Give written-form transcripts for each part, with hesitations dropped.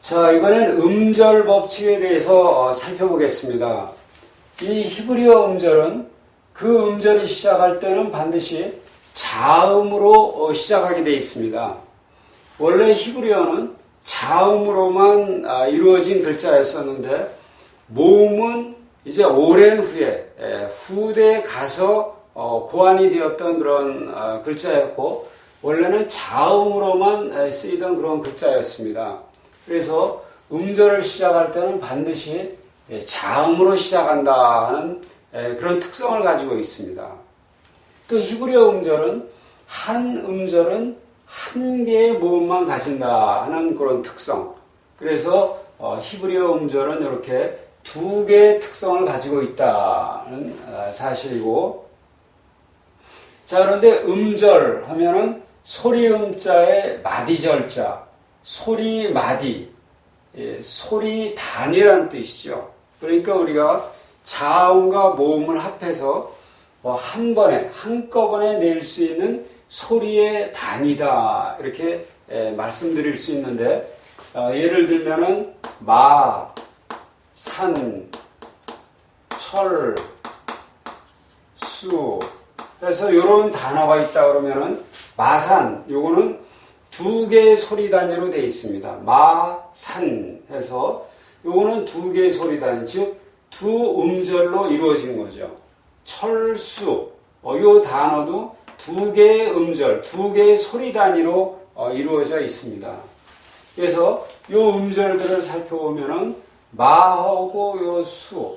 자, 이번엔 음절 법칙에 대해서 살펴보겠습니다. 이 히브리어 음절은 그 음절이 시작할 때는 반드시 자음으로 시작하게 되어 있습니다. 원래 히브리어는 자음으로만 이루어진 글자였었는데 모음은 이제 오랜 후에 후대에 가서 고안이 되었던 그런 글자였고 원래는 자음으로만 쓰이던 그런 글자였습니다. 그래서 음절을 시작할 때는 반드시 자음으로 시작한다 하는 그런 특성을 가지고 있습니다. 또 히브리어 음절은 한 음절은 한 개의 모음만 가진다 하는 그런 특성. 그래서 히브리어 음절은 이렇게 두 개의 특성을 가지고 있다는 사실이고, 자, 그런데 음절 하면은 소리음자의 마디절자, 소리마디, 소리단이라는 뜻이죠. 그러니까 우리가 자음과 모음을 합해서 한 번에, 한꺼번에 낼 수 있는 소리의 단위다. 이렇게 말씀드릴 수 있는데, 예를 들면은, 마, 산, 철, 수. 그래서 이런 단어가 있다 그러면은, 마산, 요거는 두 개의 소리 단위로 되어 있습니다. 마, 산 해서 요거는 두 개의 소리 단위, 즉 두 음절로 이루어진 거죠. 철수, 요 단어도 두 개의 음절, 두 개의 소리 단위로 이루어져 있습니다. 그래서 요 음절들을 살펴보면은 마하고 요 수,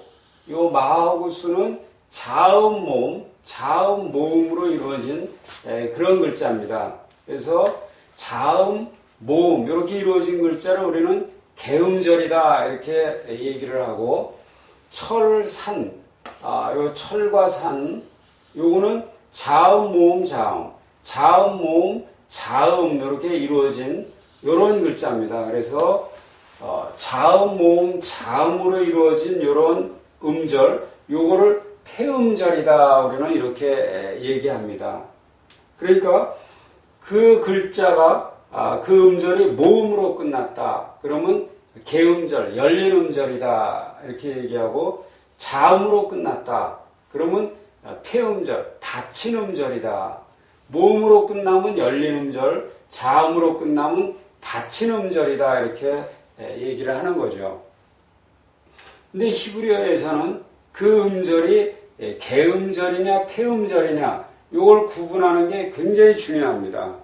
요 마하고 수는 자음 모음, 자음 모음으로 이루어진 그런 글자입니다. 그래서 자음, 모음 이렇게 이루어진 글자를 우리는 개음절이다 이렇게 얘기를 하고, 철, 산, 요 철과 산 요거는 자음, 모음, 자음, 자음, 모음, 자음 이렇게 이루어진 요런 글자입니다. 그래서 자음, 모음, 자음으로 이루어진 요런 음절 요거를 폐음절이다 우리는 이렇게 얘기합니다. 그러니까 그 글자가 그 음절이 모음으로 끝났다. 그러면 개음절, 열린 음절이다. 이렇게 얘기하고, 자음으로 끝났다. 그러면 폐음절, 닫힌 음절이다. 모음으로 끝나면 열린 음절, 자음으로 끝나면 닫힌 음절이다. 이렇게 얘기를 하는 거죠. 근데 히브리어에서는 그 음절이 개음절이냐 폐음절이냐 이걸 구분하는 게 굉장히 중요합니다.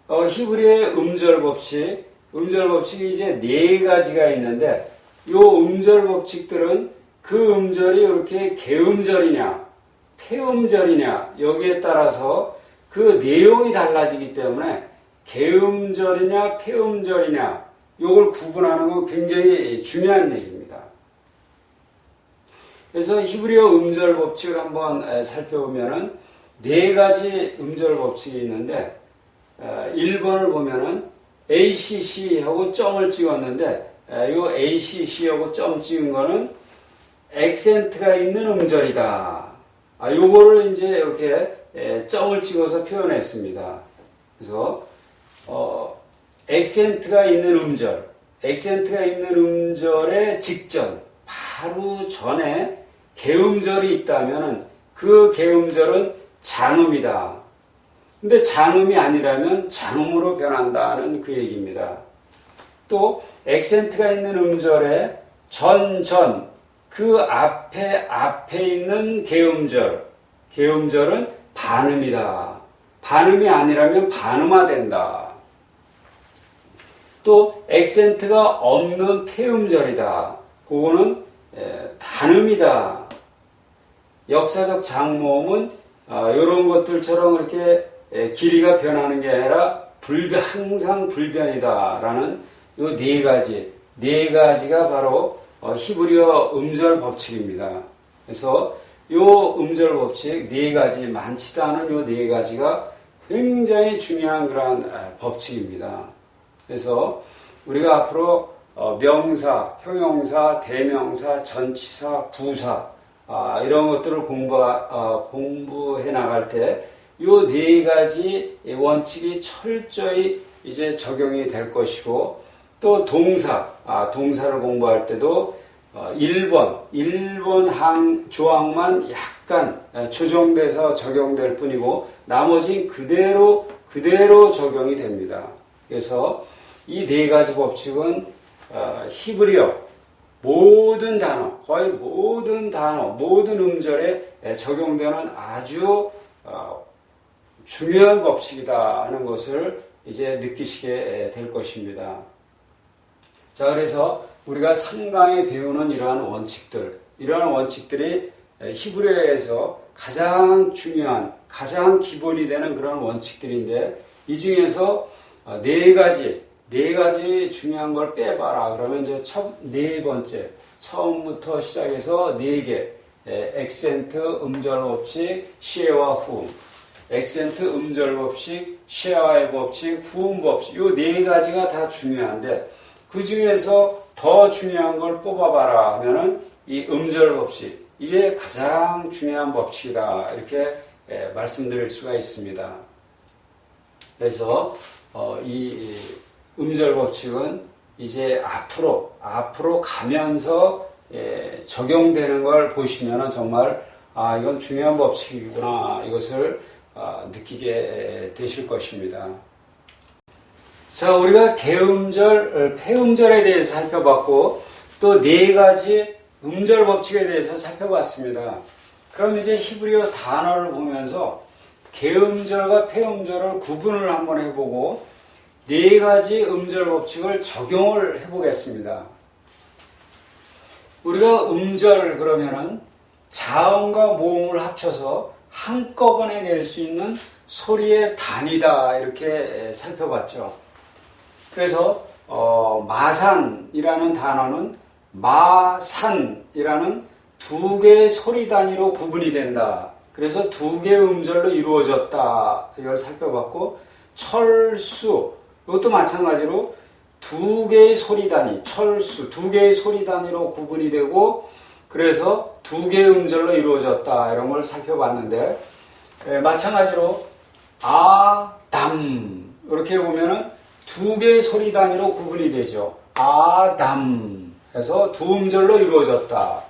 히브리어의 음절 법칙이 이제 네 가지가 있는데, 이 음절 법칙들은 그 음절이 이렇게 개음절이냐, 폐음절이냐, 여기에 따라서 그 내용이 달라지기 때문에 개음절이냐, 폐음절이냐, 이걸 구분하는 건 굉장히 중요한 얘기입니다. 그래서 히브리어 음절 법칙을 한번 살펴보면은 네 가지 음절 법칙이 있는데, 1번을 보면은 ACC하고 점을 찍었는데, 이 ACC하고 점 찍은 거는 액센트가 있는 음절이다. 요거를 이제 이렇게 점을 찍어서 표현했습니다. 그래서 액센트가 있는 음절의 직전, 바로 전에 개음절이 있다면 그 개음절은 장음이다. 근데 장음이 아니라면 장음으로 변한다는 그 얘기입니다. 또 액센트가 있는 음절의 그 앞에 있는 개음절은 반음이다. 반음이 아니라면 반음화된다. 또 액센트가 없는 폐음절이다. 그거는 단음이다. 역사적 장모음은 이런 것들처럼 이렇게 길이가 변하는 게 아니라 항상 불변이다라는 이 네 가지가 바로 히브리어 음절 법칙입니다. 그래서 이 음절 법칙 네 가지, 많지도 않은 이 네 가지가 굉장히 중요한 그러한 법칙입니다. 그래서 우리가 앞으로 명사, 형용사, 대명사, 전치사, 부사 이런 것들을 공부해 나갈 때 이 네 가지 원칙이 철저히 이제 적용이 될 것이고, 또 동사를 공부할 때도 1번 조항만 약간 조정돼서 적용될 뿐이고 나머지는 그대로 적용이 됩니다. 그래서 이 네 가지 법칙은 히브리어 모든 단어, 거의 모든 단어, 모든 음절에 적용되는 아주 중요한 법칙이다 하는 것을 이제 느끼시게 될 것입니다. 자, 그래서 우리가 3강에 배우는 이러한 원칙들이 히브리어에서 가장 중요한, 가장 기본이 되는 그런 원칙들인데 이 중에서 네 가지 중요한 걸 빼봐라. 그러면 이제 네 번째, 처음부터 시작해서 네 개, 액센트, 음절 법칙, 시에와 후음, 액센트, 음절 법칙, 시에와의 법칙, 후음 법칙, 요 네 가지가 다 중요한데 그 중에서 더 중요한 걸 뽑아봐라 하면은 이 음절 법칙, 이게 가장 중요한 법칙이다. 이렇게 말씀드릴 수가 있습니다. 그래서 이 음절 법칙은 이제 앞으로 가면서 적용되는 걸 보시면은 정말 이건 중요한 법칙이구나 이것을 느끼게 되실 것입니다. 자, 우리가 개음절, 폐음절에 대해서 살펴봤고 또 네 가지 음절 법칙에 대해서 살펴봤습니다. 그럼 이제 히브리어 단어를 보면서 개음절과 폐음절을 구분을 한번 해보고 네 가지 음절 법칙을 적용을 해보겠습니다. 우리가 음절 그러면은 자음과 모음을 합쳐서 한꺼번에 낼 수 있는 소리의 단위다 이렇게 살펴봤죠. 그래서 마산이라는 단어는 마산이라는 두 개의 소리 단위로 구분이 된다. 그래서 두 개의 음절로 이루어졌다. 이걸 살펴봤고 철수 이것도 마찬가지로 두 개의 소리 단위, 철수 두 개의 소리 단위로 구분이 되고 그래서 두 개의 음절로 이루어졌다. 이런 걸 살펴봤는데 마찬가지로 아담 이렇게 보면은 두 개의 소리 단위로 구분이 되죠. 아담 해서 두 음절로 이루어졌다.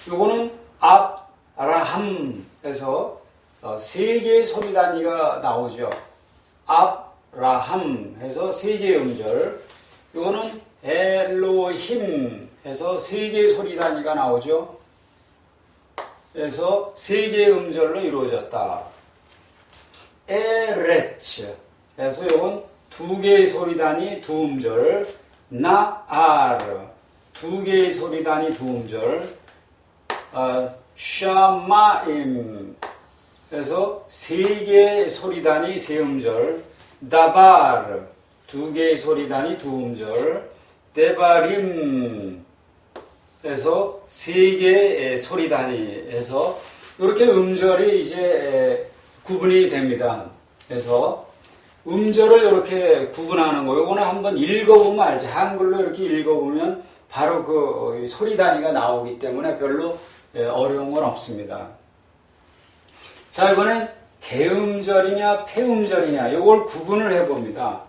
요거는 압라함 해서 세 개의 소리 단위가 나오죠. 압라함 해서 세 개의 음절. 요거는 엘로힘 해서 세 개의 소리 단위가 나오죠. 그래서 세 개의 음절로 이루어졌다. 에레츠 해서 요건 두 개의 소리 단위 두 음절. 나아르 두 개의 소리 단위 두 음절. 샤마임 해서 세 개의 소리 단위 세 음절. 다바르 두 개의 소리 단위 두 음절. 데바림 해서 세 개의 소리 단위에서 이렇게 음절이 이제 구분이 됩니다. 그래서 음절을 이렇게 구분하는 거, 요거는 한번 읽어보면 알죠. 한글로 이렇게 읽어보면 바로 그 소리 단위가 나오기 때문에 별로 어려운 건 없습니다. 자, 이번엔 개음절이냐 폐음절이냐 요걸 구분을 해봅니다.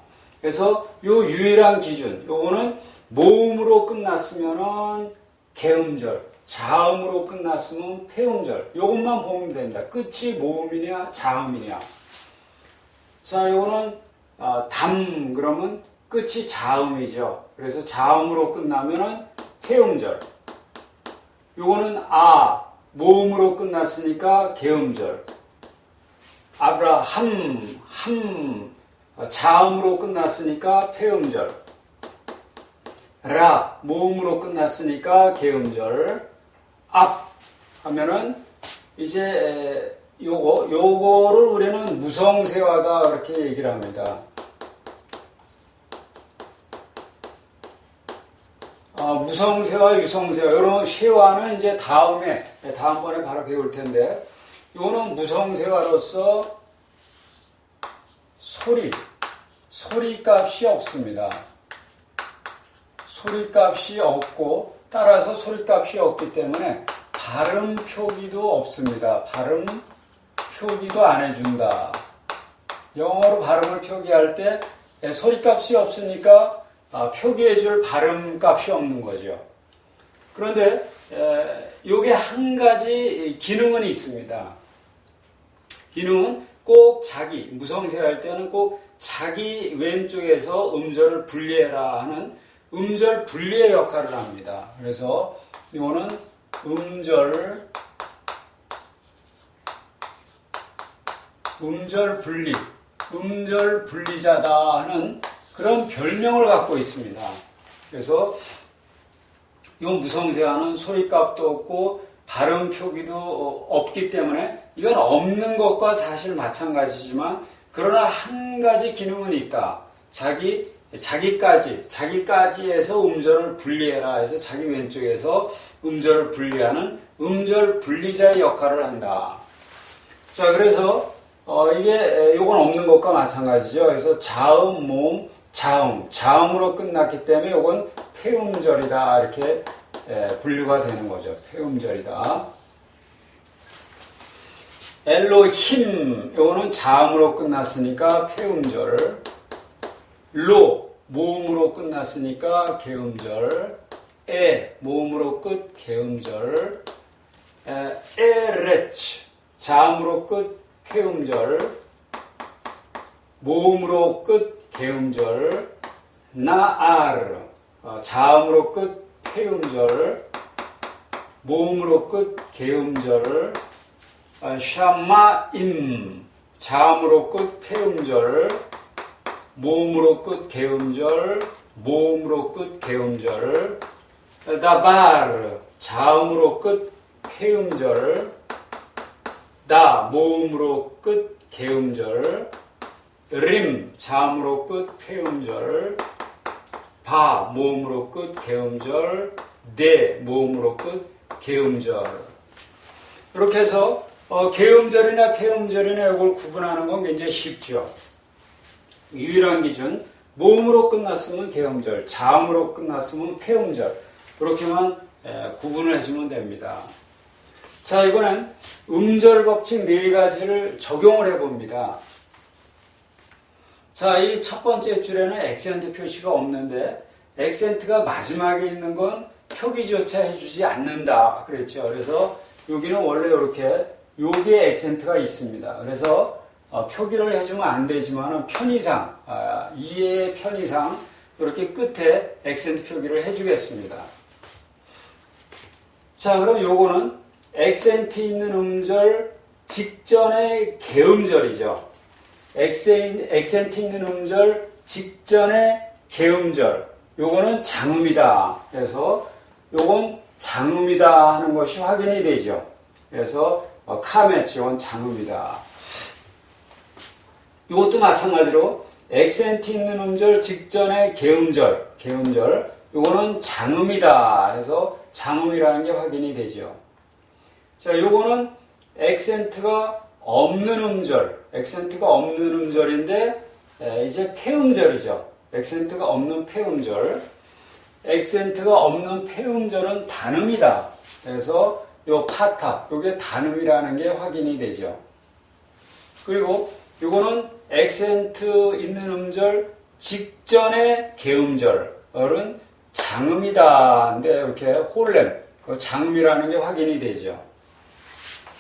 그래서 요 유일한 기준, 요거는 모음으로 끝났으면은 개음절, 자음으로 끝났으면 폐음절. 요것만 보면 됩니다. 끝이 모음이냐 자음이냐. 자, 요거는 담 그러면 끝이 자음이죠. 그래서 자음으로 끝나면은 폐음절. 요거는 모음으로 끝났으니까 개음절. 아브라함 자음으로 끝났으니까 폐음절. 라 모음으로 끝났으니까 개음절. 앞 하면은 이제 요거를 우리는 무성세화다 그렇게 얘기를 합니다. 무성세화, 유성세화 이런 세화는 이제 다음번에 바로 배울 텐데 요거는 무성세화로서 소리값이 없습니다. 소리값이 없고 따라서 소리값이 없기 때문에 발음 표기도 없습니다. 발음 표기도 안 해준다. 영어로 발음을 표기할 때 소리값이 없으니까 표기해줄 발음값이 없는 거죠. 그런데 요게 한 가지 기능은 있습니다. 기능은 꼭 자기 무성세할 때는 꼭 자기 왼쪽에서 음절을 분리해라 하는 음절 분리의 역할을 합니다. 그래서 이거는 음절 분리, 음절 분리자다 하는 그런 별명을 갖고 있습니다. 그래서 이 무성세화는 소리값도 없고 발음 표기도 없기 때문에 이건 없는 것과 사실 마찬가지지만 그러나 한 가지 기능은 있다. 자기까지에서 음절을 분리해라 해서 자기 왼쪽에서 음절을 분리하는 음절 분리자의 역할을 한다. 자, 그래서 요건 없는 것과 마찬가지죠. 그래서 자음, 모음, 자음으로 끝났기 때문에 요건 폐음절이다. 이렇게 분류가 되는 거죠. 폐음절이다. 엘로힘, 요거는 자음으로 끝났으니까 폐음절. 모음으로 끝났으니까 개음절. 모음으로 끝, 개음절. 에레치, 자음으로 끝, 폐음절. 모음으로 끝, 개음절. 나아르, 자음으로 끝, 폐음절. 모음으로 끝, 개음절. 샤마임, 자음으로 끝, 폐음절. 모음으로 끝, 개음절. 모음으로 끝, 개음절. 다바르, 자음으로 끝, 폐음절. 모음으로 끝, 개음절. 림, 자음으로 끝, 폐음절. 모음으로 끝, 개음절. 모음으로 끝, 개음절. 이렇게 해서 개음절이나 폐음절이나 이걸 구분하는 건 굉장히 쉽죠. 유일한 기준, 모음으로 끝났으면 개음절, 자음으로 끝났으면 폐음절. 그렇게만 구분을 해주면 됩니다. 자, 이번엔 음절 법칙 4가지를 적용을 해봅니다. 자, 이 첫 번째 줄에는 액센트 표시가 없는데 액센트가 마지막에 있는 건 표기조차 해주지 않는다 그랬죠. 그래서 여기는 원래 이렇게 여기에 액센트가 있습니다. 그래서 표기를 해주면 안 되지만 편의상, 이해의 편의상 이렇게 끝에 액센트 표기를 해주겠습니다. 자, 그럼 요거는 액센트 있는 음절 직전의 개음절이죠. 액센트 있는 음절 직전의 개음절. 요거는 장음이다. 그래서 요건 장음이다 하는 것이 확인이 되죠. 그래서 카메츠, 이건 장음이다. 이것도 마찬가지로 액센트 있는 음절 직전의 개음절, 요거는 장음이다 해서 장음이라는 게 확인이 되죠. 자, 요거는 액센트가 없는 음절인데 이제 폐음절이죠. 액센트가 없는 폐음절. 액센트가 없는 폐음절은 단음이다. 그래서 요 파타, 요게 단음이라는 게 확인이 되죠. 그리고 요거는 액센트 있는 음절 직전의 개음절은 장음이다. 근데 이렇게 홀렘, 장음이라는 게 확인이 되죠.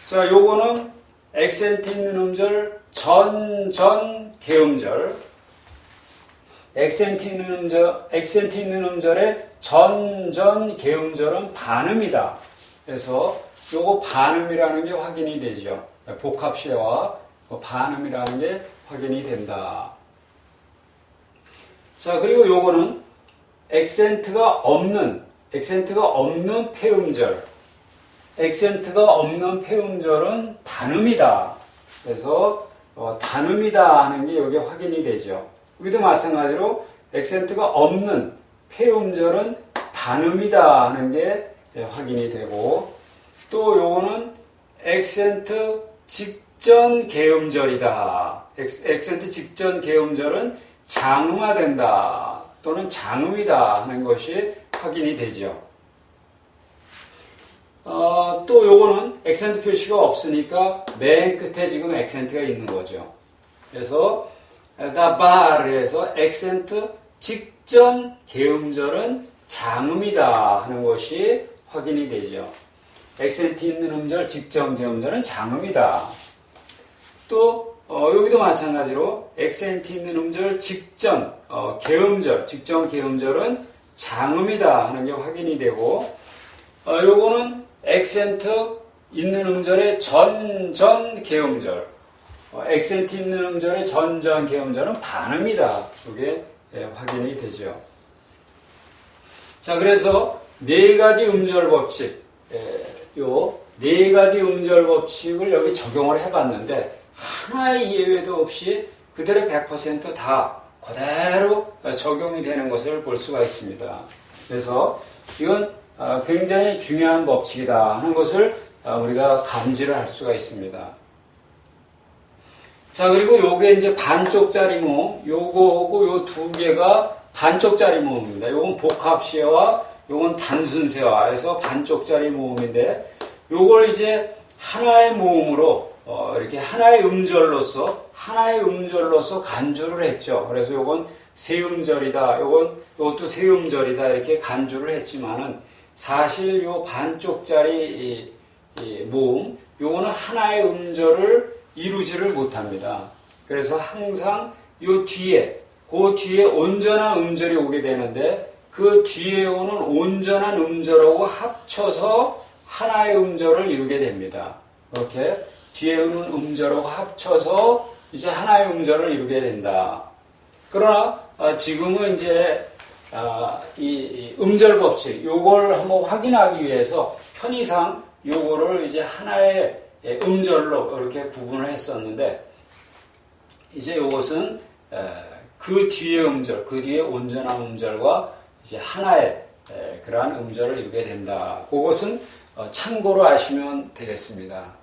자, 요거는 액센트 있는 음절 전 개음절. 액센트 있는 음절의 전 개음절은 반음이다. 그래서 요거 반음이라는 게 확인이 되죠. 복합시와 반음이라는 게 확인이 된다. 자, 그리고 요거는 액센트가 없는 폐음절. 액센트가 없는 폐음절은 단음이다. 그래서 단음이다 하는 게 여기 확인이 되죠. 여기도 마찬가지로 액센트가 없는 폐음절은 단음이다 하는 게 확인이 되고, 또 요거는 액센트 직전 개음절이다. 액센트 직전 개음절은 장음화된다 또는 장음이다 하는 것이 확인이 되죠. 또 요거는 액센트 표시가 없으니까 맨 끝에 지금 액센트가 있는 거죠. 그래서 다바르에서 액센트 직전 개음절은 장음이다 하는 것이 확인이 되죠. 액센트 있는 음절, 직전 개음절은 장음이다. 또 여기도 마찬가지로 액센트 있는 음절, 직전 개음절, 직전 개음절은 장음이다 하는 게 확인이 되고, 요거는 액센트 있는 음절의 전 개음절, 액센트 있는 음절의 전 개음절은 반음이다. 이게 확인이 되죠. 자, 그래서 네 가지 음절 법칙, 요 네 가지 음절 법칙을 여기 적용을 해봤는데 하나의 예외도 없이 그대로 100% 그대로 적용이 되는 것을 볼 수가 있습니다. 그래서 이건 굉장히 중요한 법칙이다 하는 것을 우리가 감지를 할 수가 있습니다. 자, 그리고 요게 이제 반쪽짜리 모음, 요거하고 요 두 개가 반쪽짜리 모음입니다. 요건 복합시와 요건 단순세화에서 반쪽짜리 모음인데, 요걸 이제 하나의 모음으로 이렇게 하나의 음절로서 간주를 했죠. 그래서 요건 세음절이다, 요것도 세음절이다 이렇게 간주를 했지만은 사실 요 반쪽짜리 모음, 요거는 하나의 음절을 이루지를 못합니다. 그래서 항상 요 뒤에, 그 뒤에 온전한 음절이 오게 되는데 그 뒤에 오는 온전한 음절하고 합쳐서 하나의 음절을 이루게 됩니다. 이렇게 뒤에 오는 음절하고 합쳐서 이제 하나의 음절을 이루게 된다. 그러나 지금은 이제 이 음절 법칙 요걸 한번 확인하기 위해서 편의상 요거를 이제 하나의 음절로 이렇게 구분을 했었는데, 이제 요것은 그 뒤의 음절, 그 뒤에 온전한 음절과 이제 하나의 그러한 음절을 이루게 된다. 그것은 참고로 아시면 되겠습니다.